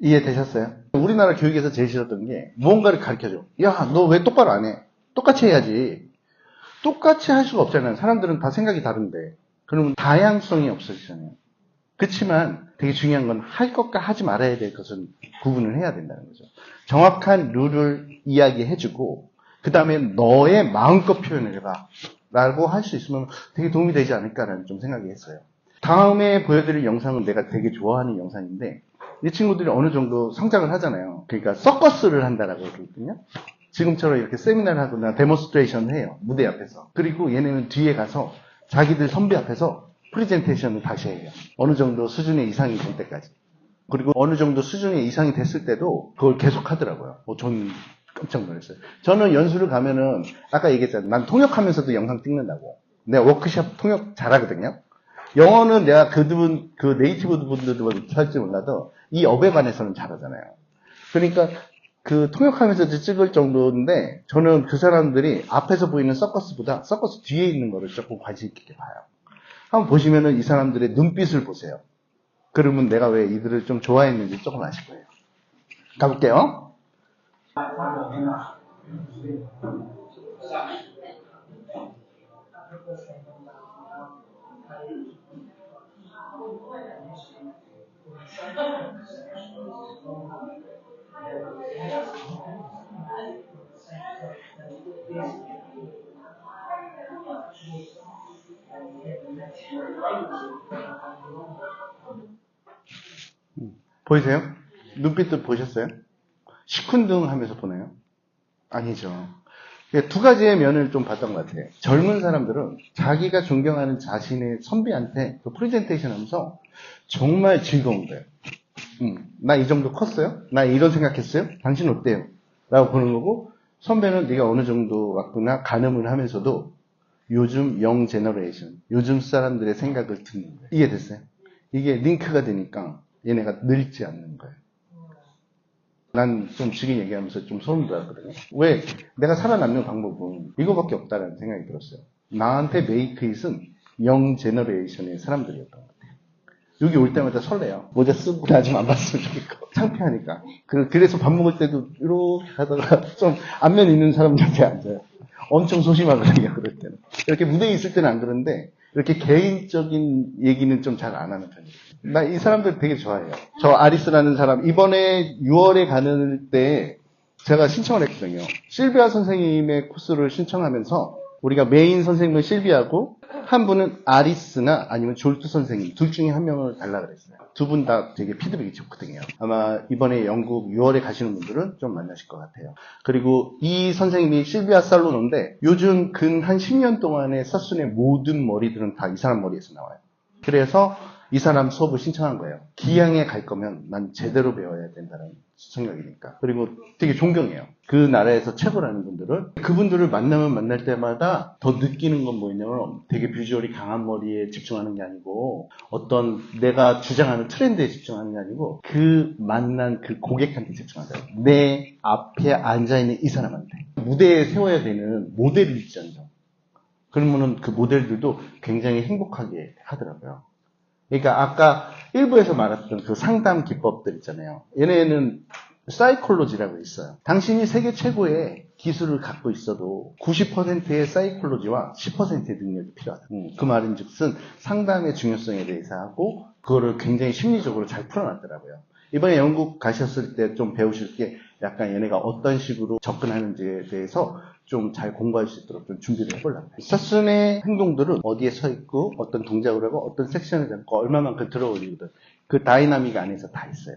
이해되셨어요? 우리나라 교육에서 제일 싫었던 게 무언가를 가르쳐줘. 야, 너 왜 똑바로 안 해? 똑같이 해야지. 똑같이 할 수가 없잖아요. 사람들은 다 생각이 다른데. 그러면 다양성이 없어지잖아요. 그렇지만 되게 중요한 건 할 것과 하지 말아야 될 것은 구분을 해야 된다는 거죠. 정확한 룰을 이야기해주고 그 다음에 너의 마음껏 표현을 해봐 라고 할 수 있으면 되게 도움이 되지 않을까라는 좀 생각이 했어요. 다음에 보여드릴 영상은 내가 되게 좋아하는 영상인데 이 친구들이 어느 정도 성장을 하잖아요. 그러니까 서커스를 한다라고 그러거든요. 지금처럼 이렇게 세미나를 하거나 데모스트레이션을 해요. 무대 앞에서. 그리고 얘네는 뒤에 가서 자기들 선배 앞에서 프레젠테이션을 다시 해요. 어느 정도 수준의 이상이 될 때까지. 그리고 어느 정도 수준의 이상이 됐을 때도 그걸 계속 하더라고요. 저는 깜짝 놀랐어요. 저는 연수를 가면은 아까 얘기했잖아요. 난 통역하면서도 영상 찍는다고. 내가 워크숍 통역 잘하거든요. 영어는 내가 그 네이티브 분들도 할지 몰라도 이 업에 관해서는 잘하잖아요. 그러니까 그 통역하면서도 찍을 정도인데 저는 그 사람들이 앞에서 보이는 서커스보다 서커스 뒤에 있는 거를 조금 관심 있게 봐요. 한번 보시면은 이 사람들의 눈빛을 보세요. 그러면 내가 왜 이들을 좀 좋아했는지 조금 아실 거예요. 가볼게요. 보이세요? 눈빛도 보셨어요? 시큰둥하면서 보나요? 아니죠. 두 가지의 면을 좀 봤던 것 같아요. 젊은 사람들은 자기가 존경하는 자신의 선배한테 그 프레젠테이션 하면서 정말 즐거운 거예요. 나 이 정도 컸어요? 나 이런 생각했어요? 당신 어때요? 라고 보는 거고, 선배는 네가 어느 정도 왔구나 가늠을 하면서도 요즘 영 제너레이션, 요즘 사람들의 생각을 듣는 거예요. 이해됐어요? 이게 링크가 되니까 얘네가 늙지 않는 거예요. 난 좀 지금 얘기하면서 좀 소름 돋았거든요. 왜? 내가 살아남는 방법은 이거밖에 없다는 생각이 들었어요. 나한테 메이크잇은 영 제너레이션의 사람들이었던 것 같아요. 여기 올 때마다 설레요. 모자 쓰고 나 좀 안 봤으면 좋겠고. 창피하니까. 그래서 밥 먹을 때도 이렇게 하다가 좀 안면 있는 사람 옆에 앉아요. 엄청 소심하거든요, 그럴 때는. 이렇게 무대에 있을 때는 안 그런데, 이렇게 개인적인 얘기는 좀 잘 안 하는 편이에요. 나 이 사람들 되게 좋아해요. 저 아리스라는 사람, 이번에 6월에 가는 때 제가 신청을 했거든요. 실비아 선생님의 코스를 신청하면서 우리가 메인 선생님은 실비아고 한 분은 아리스나 아니면 졸트 선생님 둘 중에 한 명을 달라 그랬어요. 두 분 다 되게 피드백이 좋거든요. 아마 이번에 영국 6월에 가시는 분들은 좀 만나실 것 같아요. 그리고 이 선생님이 실비아 살로노인데 요즘 근 한 10년 동안의 사순의 모든 머리들은 다 이 사람 머리에서 나와요. 그래서 이 사람 수업을 신청한 거예요. 기양에 갈 거면 난 제대로 배워야 된다는 생각이니까. 그리고 되게 존경해요. 그 나라에서 최고라는 분들을. 그분들을 만나면 만날 때마다 더 느끼는 건 뭐냐면 되게 비주얼이 강한 머리에 집중하는 게 아니고 어떤 내가 주장하는 트렌드에 집중하는 게 아니고 그 만난 그 고객한테 집중하세요. 내 앞에 앉아있는 이 사람한테. 무대에 세워야 되는 모델일지언정. 그러면은 그 모델들도 굉장히 행복하게 하더라고요. 그러니까 아까 일부에서 말했던 그 상담 기법들 있잖아요. 얘네는 사이콜로지라고 있어요. 당신이 세계 최고의 기술을 갖고 있어도 90%의 사이콜로지와 10%의 능력이 필요하다. 그 말인 즉슨 상담의 중요성에 대해서 하고 그거를 굉장히 심리적으로 잘 풀어놨더라고요. 이번에 영국 가셨을 때 좀 배우실 게 약간 얘네가 어떤 식으로 접근하는지에 대해서 좀 잘 공부할 수 있도록 좀 준비를 해보려고. 사순의 행동들은 어디에 서 있고 어떤 동작을 하고 어떤 섹션을 잡고 얼마만큼 들어올리거든. 그 다이나믹 안에서 다 있어요.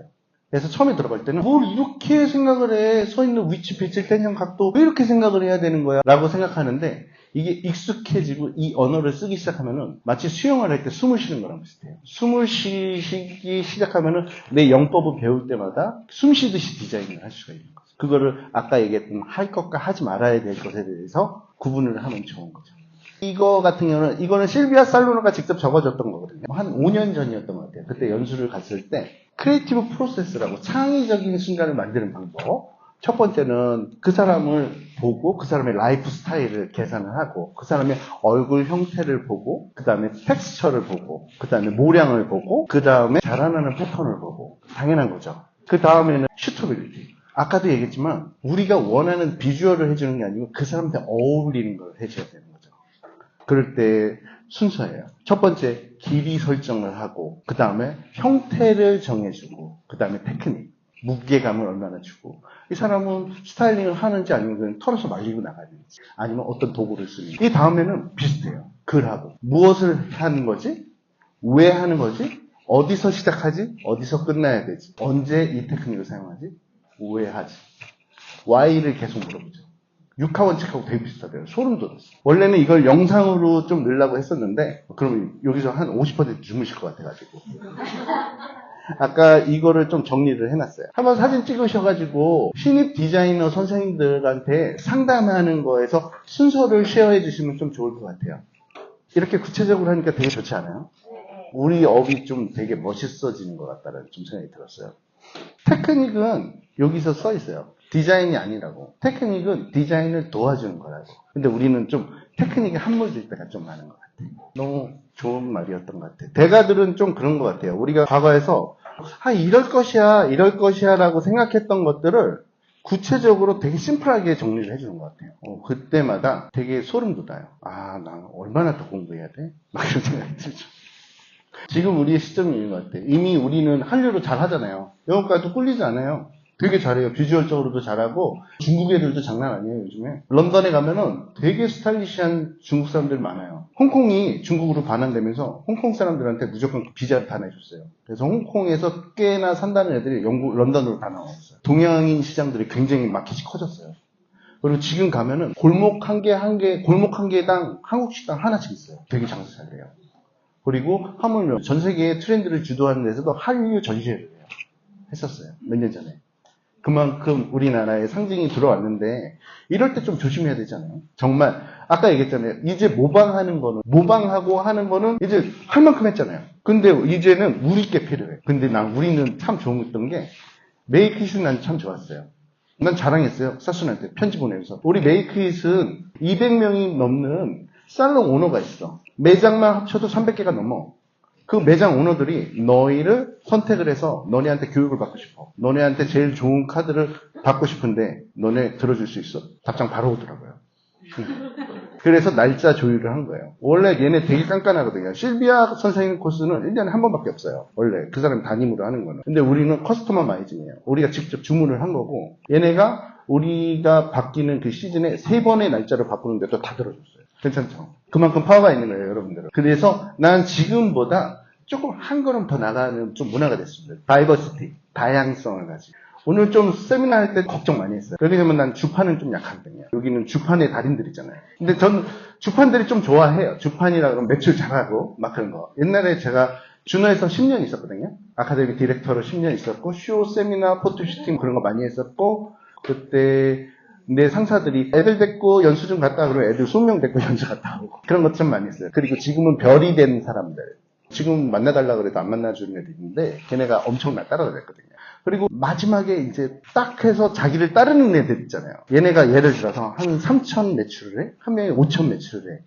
그래서 처음에 들어갈 때는 뭘 이렇게 생각을 해. 서 있는 위치, 배치, 텐션, 각도 왜 이렇게 생각을 해야 되는 거야? 라고 생각하는데 이게 익숙해지고 이 언어를 쓰기 시작하면은 마치 수영을 할 때 숨을 쉬는 거랑 비슷해요. 숨을 쉬기 시작하면은 내 영법을 배울 때마다 숨 쉬듯이 디자인을 할 수가 있는 거죠. 그거를 아까 얘기했던 할 것과 하지 말아야 될 것에 대해서 구분을 하면 좋은 거죠. 이거 같은 경우는 이거는 실비아 살로노가 직접 적어줬던 거거든요. 한 5년 전이었던 것 같아요. 그때 연수를 갔을 때 크리에이티브 프로세스라고 창의적인 순간을 만드는 방법. 첫 번째는 그 사람을 보고 그 사람의 라이프 스타일을 계산을 하고 그 사람의 얼굴 형태를 보고 그 다음에 텍스처를 보고 그 다음에 모량을 보고 그 다음에 자라나는 패턴을 보고 당연한 거죠. 그 다음에는 슈터빌리티. 아까도 얘기했지만 우리가 원하는 비주얼을 해주는 게 아니고 그 사람한테 어울리는 걸 해줘야 되는 거죠. 그럴 때 순서예요. 첫 번째 길이 설정을 하고 그 다음에 형태를 정해주고 그 다음에 테크닉 무게감을 얼마나 주고 이 사람은 스타일링을 하는지 아니면 그냥 털어서 말리고 나가야 되는지 아니면 어떤 도구를 쓰는지 이 다음에는 비슷해요. 글하고 무엇을 하는 거지? 왜 하는 거지? 어디서 시작하지? 어디서 끝나야 되지? 언제 이 테크닉을 사용하지? 왜 하지? Why를 계속 물어보죠. 육하원칙하고 되게 비슷하대요. 소름 돋았어요. 원래는 이걸 영상으로 좀 넣으려고 했었는데 그러면 여기서 한 50% 주무실 것 같아가지고 아까 이거를 좀 정리를 해놨어요. 한번 사진 찍으셔가지고 신입 디자이너 선생님들한테 상담하는 거에서 순서를 쉐어해 주시면 좀 좋을 것 같아요. 이렇게 구체적으로 하니까 되게 좋지 않아요? 우리 업이 좀 되게 멋있어지는 것 같다는 좀 생각이 들었어요. 테크닉은 여기서 써 있어요. 디자인이 아니라고. 테크닉은 디자인을 도와주는 거라고. 근데 우리는 좀 테크닉에 함몰될 때가 좀 많은 것 같아요. 너무 좋은 말이었던 것 같아요. 대가들은 좀 그런 것 같아요. 우리가 과거에서 이럴 것이야 라고 생각했던 것들을 구체적으로 되게 심플하게 정리를 해주는 것 같아요. 그때마다 되게 소름 돋아요. 나 얼마나 더 공부해야 돼? 막 이런 생각이 들죠. 지금 우리의 시점이 있는 것 같아요. 이미 우리는 한류로 잘 하잖아요. 영어까지도 꿀리지 않아요. 되게 잘해요. 비주얼적으로도 잘하고 중국 애들도 장난 아니에요. 요즘에 런던에 가면은 되게 스타일리시한 중국 사람들 많아요. 홍콩이 중국으로 반환되면서 홍콩 사람들한테 무조건 비자를 다 내줬어요. 그래서 홍콩에서 꽤나 산다는 애들이 런던으로 다 나왔어요. 동양인 시장들이 굉장히 마켓이 커졌어요. 그리고 지금 가면은 골목 한 개당 한국 식당 하나씩 있어요. 되게 장사 잘 돼요. 그리고 하물며 전 세계의 트렌드를 주도하는 데서도 한류 전시회를 해요. 했었어요. 몇 년 전에. 그만큼 우리나라에 상징이 들어왔는데 이럴 때 좀 조심해야 되잖아요. 정말 아까 얘기했잖아요. 이제 모방하고 하는 거는 이제 할 만큼 했잖아요. 근데 이제는 우리 게 필요해. 근데 우리는 참 좋은 게 메이크잇은 난 참 좋았어요. 난 자랑했어요. 사순한테 편지 보내면서. 우리 메이크잇은 200명이 넘는 살롱 오너가 있어. 매장만 합쳐도 300개가 넘어. 그 매장 오너들이 너희를 선택을 해서 너네한테 교육을 받고 싶어. 너네한테 제일 좋은 카드를 받고 싶은데 너네 들어줄 수 있어? 답장 바로 오더라고요. 그래서 날짜 조율을 한 거예요. 원래 얘네 되게 깐깐하거든요. 실비아 선생님 코스는 1년에 한 번밖에 없어요. 원래 그 사람 담임으로 하는 거는. 근데 우리는 커스터머 마이징이에요. 우리가 직접 주문을 한 거고 얘네가 우리가 바뀌는 그 시즌에 3번의 날짜를 바꾸는데도 다 들어줬어요. 괜찮죠? 그만큼 파워가 있는 거예요, 여러분들은. 그래서 난 지금보다 조금 한 걸음 더 나가는 좀 문화가 됐습니다. 다이버시티, 다양성을 가지고. 오늘 좀 세미나 할 때 걱정 많이 했어요. 왜냐면 난 주판은 좀 약하거든요. 여기는 주판의 달인들 있잖아요. 근데 전 주판들이 좀 좋아해요. 주판이라 그러면 매출 잘하고 막 그런 거. 옛날에 제가 준호에서 10년 있었거든요. 아카데미 디렉터로 10년 있었고 쇼, 세미나, 포토슈팅 그런 거 많이 했었고 그때 내 상사들이 애들 데리고 연수증 갔다 그러면 애들 20명 데리고 연수 갔다 오고 그런 것 좀 많이 했어요. 그리고 지금은 별이 된 사람들. 지금 만나달라 그래도 안 만나주는 애들 있는데 걔네가 엄청 나 따라다녔거든요. 그리고 마지막에 이제 딱 해서 자기를 따르는 애들 있잖아요. 얘네가 예를 들어서 한 3천 매출을 해? 한 명에 5천 매출을 해.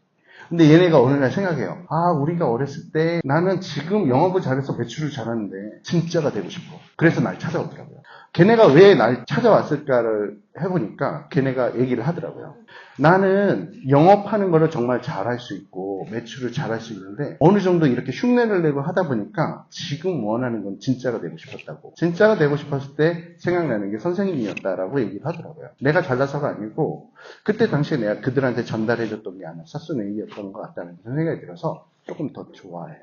근데 얘네가 어느 날 생각해요. 아, 우리가 어렸을 때 나는 지금 영업을 잘해서 매출을 잘하는데 진짜가 되고 싶어. 그래서 날 찾아오더라고요. 걔네가 왜 날 찾아왔을까를 해보니까 걔네가 얘기를 하더라고요. 나는 영업하는 거를 정말 잘할 수 있고 매출을 잘할 수 있는데 어느 정도 이렇게 흉내를 내고 하다 보니까 지금 원하는 건 진짜가 되고 싶었다고. 진짜가 되고 싶었을 때 생각나는 게 선생님이었다라고 얘기를 하더라고요. 내가 잘나서가 아니고 그때 당시에 내가 그들한테 전달해줬던 게 아마 사수네이였던 것 같다는 생각이 들어서 조금 더 좋아해요.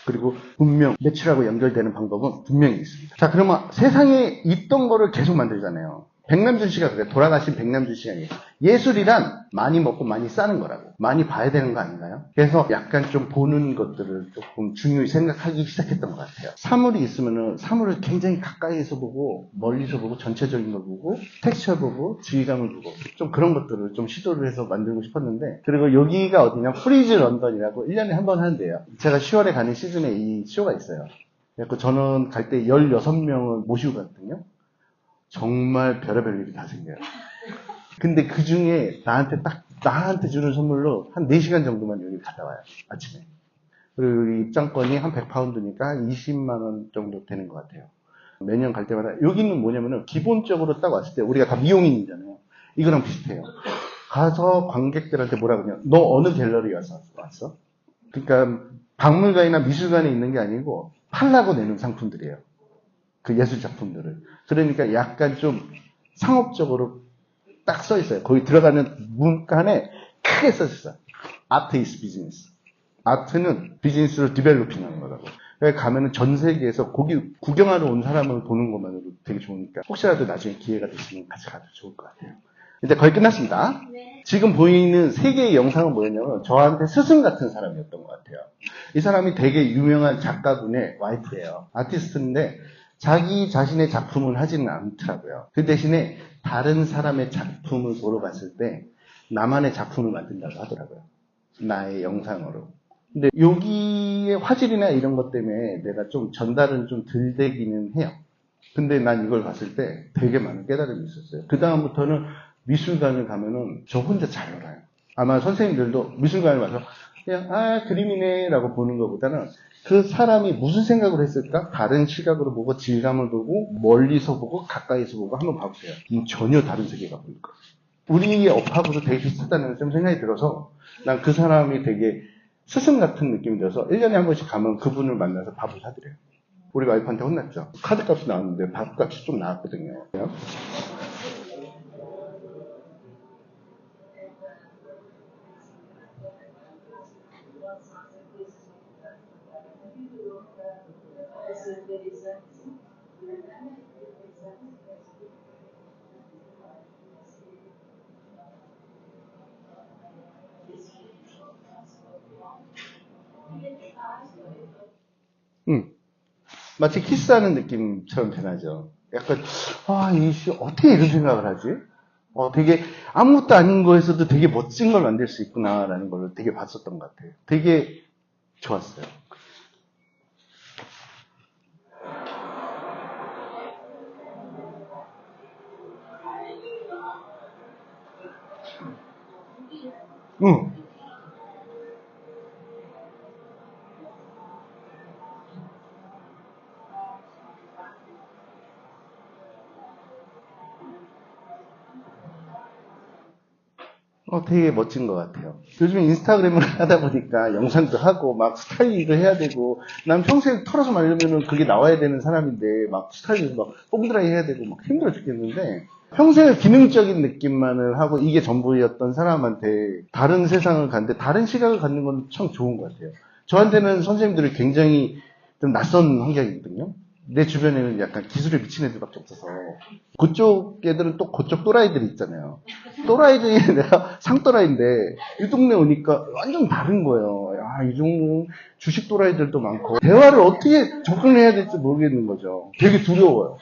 그리고 분명 매출하고 연결되는 방법은 분명히 있습니다. 자, 그러면 세상에 있던 거를 계속 만들잖아요. 백남준 씨가 그래. 돌아가신 백남준 씨 아니에요. 예술이란 많이 먹고 많이 싸는 거라고. 많이 봐야 되는 거 아닌가요? 그래서 약간 좀 보는 것들을 조금 중요히 생각하기 시작했던 것 같아요. 사물이 있으면은 사물을 굉장히 가까이에서 보고 멀리서 보고 전체적인 걸 보고 텍스처 보고 지휘감을 보고 좀 그런 것들을 좀 시도를 해서 만들고 싶었는데 그리고 여기가 어디냐 프리즈 런던이라고 1년에 한 번 하는데요. 제가 10월에 가는 시즌에 이 쇼가 있어요. 그래서 저는 갈 때 16명을 모시고 갔거든요. 정말 별의별 일이 다 생겨요. 근데 그 중에 나한테 주는 선물로 한 4시간 정도만 여기 갔다 와요. 아침에. 그리고 여기 입장권이 한 100파운드니까 한 20만원 정도 되는 것 같아요. 매년 갈 때마다. 여기는 뭐냐면은 기본적으로 딱 왔을 때 우리가 다 미용인이잖아요. 이거랑 비슷해요. 가서 관객들한테 뭐라 그러냐. 너 어느 갤러리 와서 왔어? 그러니까 박물관이나 미술관에 있는 게 아니고 팔라고 내는 상품들이에요. 그 예술 작품들을. 그러니까 약간 좀 상업적으로 딱 써 있어요. 거기 들어가는 문간에 크게 써 있어요. 아트 is business. 아트는 비즈니스를 디벨로핑 하는 거라고. 여기 가면은 전 세계에서 거기 구경하러 온 사람을 보는 것만으로 되게 좋으니까 혹시라도 나중에 기회가 되시면 같이 가도 좋을 것 같아요. 이제 거의 끝났습니다. 네. 지금 보이는 3개의 영상은 뭐였냐면 저한테 스승 같은 사람이었던 것 같아요. 이 사람이 되게 유명한 작가분의 와이프예요. 아티스트인데 자기 자신의 작품을 하지는 않더라고요. 그 대신에 다른 사람의 작품을 보러 갔을 때 나만의 작품을 만든다고 하더라고요. 나의 영상으로. 근데 여기의 화질이나 이런 것 때문에 내가 좀 전달은 좀 덜 되기는 해요. 근데 난 이걸 봤을 때 되게 많은 깨달음이 있었어요. 그 다음부터는 미술관을 가면은 저 혼자 잘 놀아요. 아마 선생님들도 미술관을 와서 그냥 그림이네 라고 보는 것보다는 그 사람이 무슨 생각을 했을까? 다른 시각으로 보고 질감을 보고 멀리서 보고 가까이서 보고 한번 봐보세요. 전혀 다른 세계가 보일 거예요. 우리의 업하고도 되게 비슷하다는 좀 생각이 들어서 난 그 사람이 되게 스승 같은 느낌이 들어서 1년에 한 번씩 가면 그분을 만나서 밥을 사드려요. 우리 와이프한테 혼났죠. 카드값이 나왔는데 밥값이 좀 나왔거든요. 마치 키스하는 느낌처럼 변하죠. 약간, 어떻게 이런 생각을 하지? 되게 아무것도 아닌 거에서도 되게 멋진 걸 만들 수 있구나라는 걸 되게 봤었던 것 같아요. 되게 좋았어요. 응. 되게 멋진 것 같아요. 요즘 인스타그램을 하다 보니까 영상도 하고 막 스타일링도 해야 되고 난 평소에 털어서 말려면은 그게 나와야 되는 사람인데 막 스타일링 막 뽕드라이 해야 되고 막 힘들어 죽겠는데 평소에 기능적인 느낌만을 하고 이게 전부였던 사람한테 다른 세상을 갖는데 다른 시각을 갖는 건 참 좋은 것 같아요. 저한테는 선생님들이 굉장히 좀 낯선 환경이거든요. 내 주변에는 약간 기술에 미친 애들밖에 없어서 그쪽 애들은 또 그쪽 또라이들이 있잖아요. 또라이 중에 내가 상또라이인데 이 동네 오니까 완전 다른 거예요. 야, 이 종류 주식 또라이들도 많고 대화를 어떻게 접근해야 될지 모르겠는 거죠. 되게 두려워요.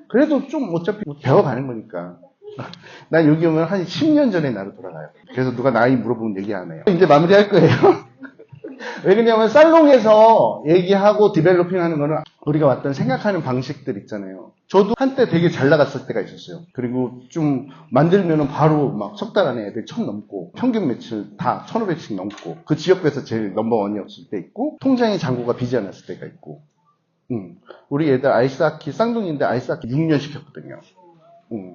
그래도 좀 어차피 배워가는 거니까. 난 여기 오면 한 10년 전에 나로 돌아가요. 그래서 누가 나이 물어보면 얘기 안 해요. 이제 마무리할 거예요. 왜 그러냐면 살롱에서 얘기하고 디벨로핑 하는 거는 우리가 왔던 생각하는 방식들 있잖아요. 저도 한때 되게 잘 나갔을 때가 있었어요. 그리고 좀 만들면은 바로 막 석 달 안에 애들 1000 넘고 평균 매출 다 1500씩 넘고 그 지역에서 제일 넘버원이었을 때 있고 통장에 잔고가 비지 않았을 때가 있고 우리 애들 아이스하키 쌍둥이인데 아이스하키 6년 시켰거든요.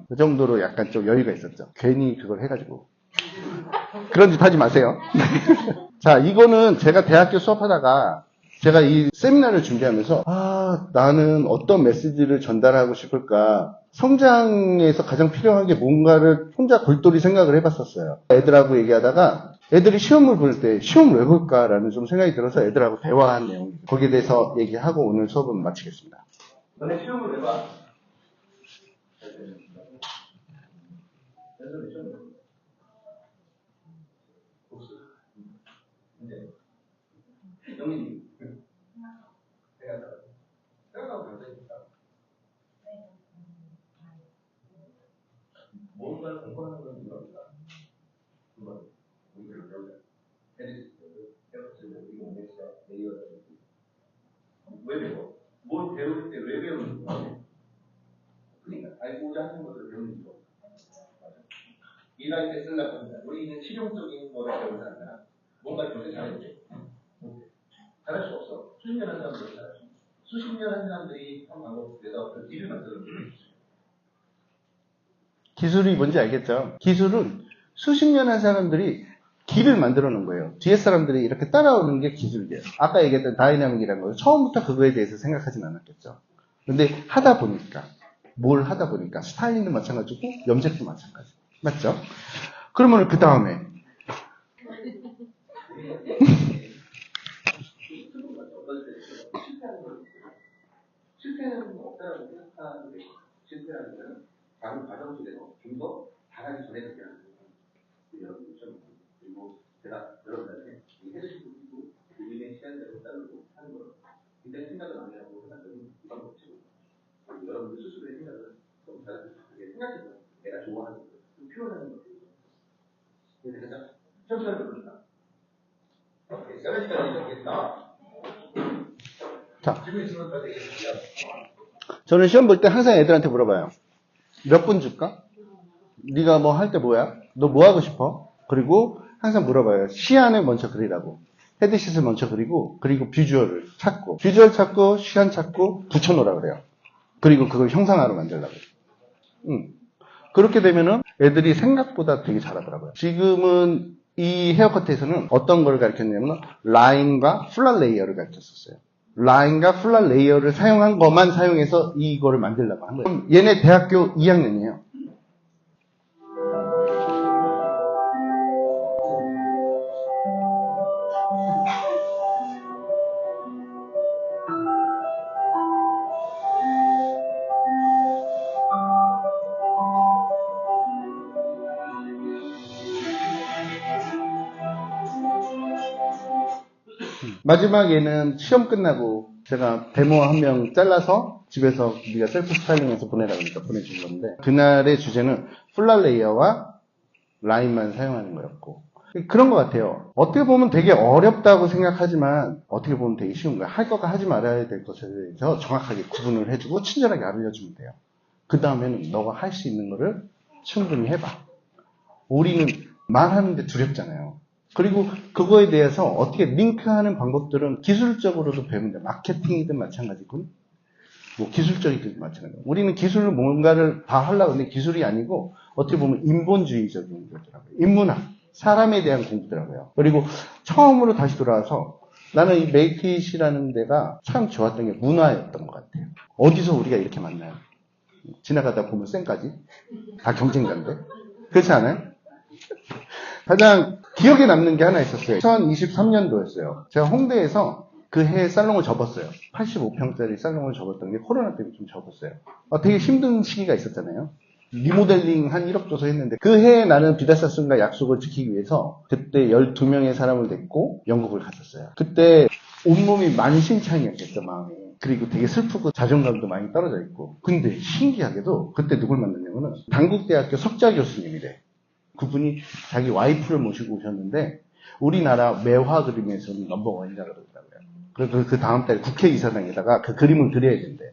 그 정도로 약간 좀 여유가 있었죠. 괜히 그걸 해가지고 그런 짓 하지 마세요. 자, 이거는 제가 대학교 수업하다가 제가 이 세미나를 준비하면서 나는 어떤 메시지를 전달하고 싶을까 성장에서 가장 필요한 게 뭔가를 혼자 골똘히 생각을 해봤었어요. 애들하고 얘기하다가 애들이 시험을 볼 때 시험을 왜 볼까라는 좀 생각이 들어서 애들하고 대화한 내용입니다. 거기에 대해서 얘기하고 오늘 수업은 마치겠습니다. 너네 시험을 왜 봐? 영민이 생각하고 당장입니다. 뭔가를 공부하는 건 이겁니다. 이건 우리를 배우자. 왜 배워? 뭘 배울 때 왜 배우는 거야? 그러니까 알고자 하는 것을 배우는 거. 일할 때 쓰려고 합니다. 우리는 실용적인 거를 배우지 않나. 뭔가 교수 잘해야지. 잘할 수 없어. 수십 년 한 사람들은 잘할 수 없어. 수십 년 한 사람들이 한 방법에서 그 길을 만들어 주는 기술이 뭔지 알겠죠? 기술은 수십 년 한 사람들이 길을 만들어 놓은 거예요. 뒤에 사람들이 이렇게 따라오는 게 기술이에요. 아까 얘기했던 다이나믹이라는 거 처음부터 그거에 대해서 생각하진 않았겠죠. 근데 하다 보니까 뭘 하다 보니까 스타일링도 마찬가지고 염색도 마찬가지. 맞죠? 그러면 그 다음에 실패는 없다라고 생각하는데 실패하는 것은 다른 과정 속에서 좀 더 잘하기 전에 그렇게 하는 거예요. 여러분들 좀 그리고 제가 여러분들한테 이 해주신 분도 우리의 시간대로 따르고 하는 거 굉장히 생각을 많이 하고 생각하는 이 방법이죠. 여러분들 스스로의 생각을 좀 잘하게 생각해서 내가 좋아하는 거, 좀 표현하는 거. 그래서 시험시간을 부릅니다. 시간까지 적겠다. 자, 저는 시험 볼 때 항상 애들한테 물어봐요. 몇 분 줄까? 네가 뭐 할 때 뭐야? 너 뭐 하고 싶어? 그리고 항상 물어봐요. 시안을 먼저 그리라고. 헤드시트를 먼저 그리고 비주얼을 찾고 비주얼 찾고 시안 찾고 붙여놓으라 그래요. 그리고 그걸 형상화로 만들라고 해요. 그렇게 되면은 애들이 생각보다 되게 잘하더라고요. 지금은 이 헤어커트에서는 어떤 걸 가르쳤냐면 라인과 플랫 레이어를 가르쳤었어요. 라인과 플랫 레이어를 사용한 것만 사용해서 이거를 만들려고 한 거예요. 얘네 대학교 2학년이에요. 마지막 얘는 시험 끝나고 제가 데모 한 명 잘라서 집에서 우리가 셀프 스타일링해서 보내라고 하니까 보내준 건데, 그날의 주제는 플랫 레이어와 라인만 사용하는 거였고, 그런 것 같아요. 어떻게 보면 되게 어렵다고 생각하지만 어떻게 보면 되게 쉬운 거야. 할 것과 하지 말아야 될 것에 대해서 정확하게 구분을 해주고 친절하게 알려주면 돼요. 그 다음에는 너가 할 수 있는 거를 충분히 해봐. 우리는 말하는데 두렵잖아요. 그리고 그거에 대해서 어떻게 링크하는 방법들은 기술적으로도 배우면 돼. 마케팅이든 마찬가지고, 뭐 기술적이든 마찬가지고. 우리는 기술을 뭔가를 다 하려고 하는데 기술이 아니고 어떻게 보면 인본주의적인 거더라고요. 인문학, 사람에 대한 공부더라고요. 그리고 처음으로 다시 돌아와서 나는 이 메이킷이라는 데가 참 좋았던 게 문화였던 것 같아요. 어디서 우리가 이렇게 만나요? 지나가다 보면 쌩까지 다 경쟁자인데, 그렇지 않아요? 가장 기억에 남는 게 하나 있었어요. 2023년도였어요. 제가 홍대에서 그 해에 살롱을 접었어요. 85평짜리 살롱을 접었던 게 코로나 때문에 좀 접었어요. 되게 힘든 시기가 있었잖아요. 리모델링 한 1억 줘서 했는데, 그 해에 나는 비다사스과 약속을 지키기 위해서 그때 12명의 사람을 데리고 영국을 갔었어요. 그때 온몸이 만신창이었겠죠, 마음이. 그리고 되게 슬프고 자존감도 많이 떨어져 있고. 근데 신기하게도 그때 누굴 만났냐면은 당국대학교 석좌 교수님이래. 그분이 자기 와이프를 모시고 오셨는데 우리나라 매화 그림에서는 넘버원이라고 그러더라고요. 그래서 그 다음 달에 국회이사당에다가 그 그림을 그려야 된대.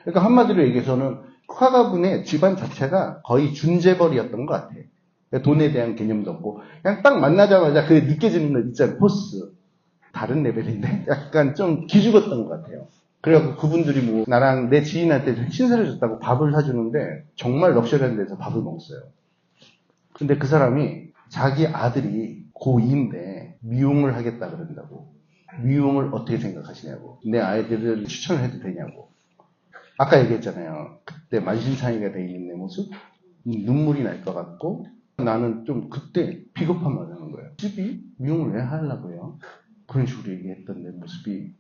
그러니까 한마디로 얘기해서는 화가분의 집안 자체가 거의 준재벌이었던 것 같아요. 돈에 대한 개념도 없고 그냥 딱 만나자마자 그 느껴지는 거 있잖아요. 포스. 다른 레벨인데 약간 좀 기죽었던 것 같아요. 그래갖고 그분들이 뭐 나랑 내 지인한테 신세를 줬다고 밥을 사주는데 정말 럭셔리한 데서 밥을 먹었어요. 근데 그 사람이 자기 아들이 고2인데 미용을 하겠다 그런다고. 미용을 어떻게 생각하시냐고. 내 아이들을 추천을 해도 되냐고. 아까 얘기했잖아요. 그때 만신창이가 돼 있는 내 모습. 눈물이 날 것 같고 나는 좀 그때 비겁한 말을 하는 거예요. 집이 미용을 왜 하려고요? 그런 식으로 얘기했던 내 모습이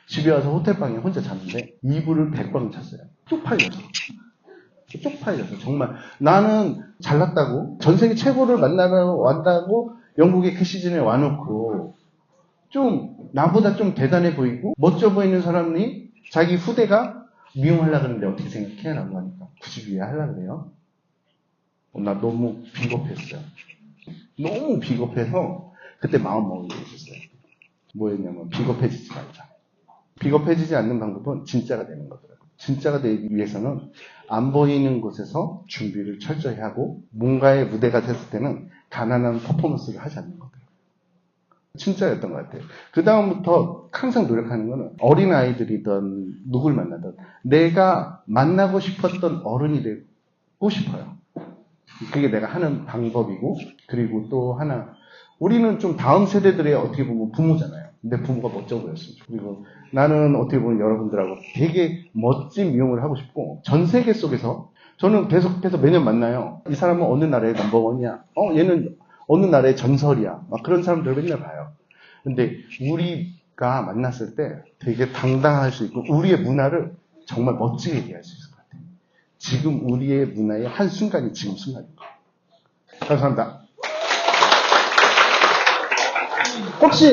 집에 와서 호텔방에 혼자 잤는데 이불을 100방 찼어요. 쪽팔려서 정말 나는 잘났다고 전세계 최고를 만나러 왔다고 영국에 그 시즌에 와놓고 좀 나보다 좀 대단해 보이고 멋져 보이는 사람이 자기 후대가 미용하려고 하는데 어떻게 생각해? 라고 하니까 굳이 왜 하려고 그래요? 나 너무 비겁했어요. 너무 비겁해서 그때 마음 먹은 게 있었어요. 뭐였냐면 비겁해지지 말자. 비겁해지지 않는 방법은 진짜가 되는 거더라고요. 진짜가 되기 위해서는 안 보이는 곳에서 준비를 철저히 하고 뭔가의 무대가 됐을 때는 가난한 퍼포먼스를 하지 않는 거더라고요. 진짜였던 것 같아요. 그 다음부터 항상 노력하는 거는 어린아이들이든 누굴 만나든 내가 만나고 싶었던 어른이 되고 싶어요. 그게 내가 하는 방법이고, 그리고 또 하나, 우리는 좀 다음 세대들의 어떻게 보면 부모잖아요. 근데 부모가 멋져 보였어요. 그리고 나는 어떻게 보면 여러분들하고 되게 멋진 미용을 하고 싶고, 전 세계 속에서 저는 계속해서 매년 만나요. 이 사람은 어느 나라의 넘버원이야. 얘는 어느 나라의 전설이야. 막 그런 사람들 맨날 봐요. 근데 우리가 만났을 때 되게 당당할 수 있고, 우리의 문화를 정말 멋지게 얘기할 수 있을 것 같아요. 지금 우리의 문화의 한 순간이 지금 순간인 거예요. 감사합니다. 혹시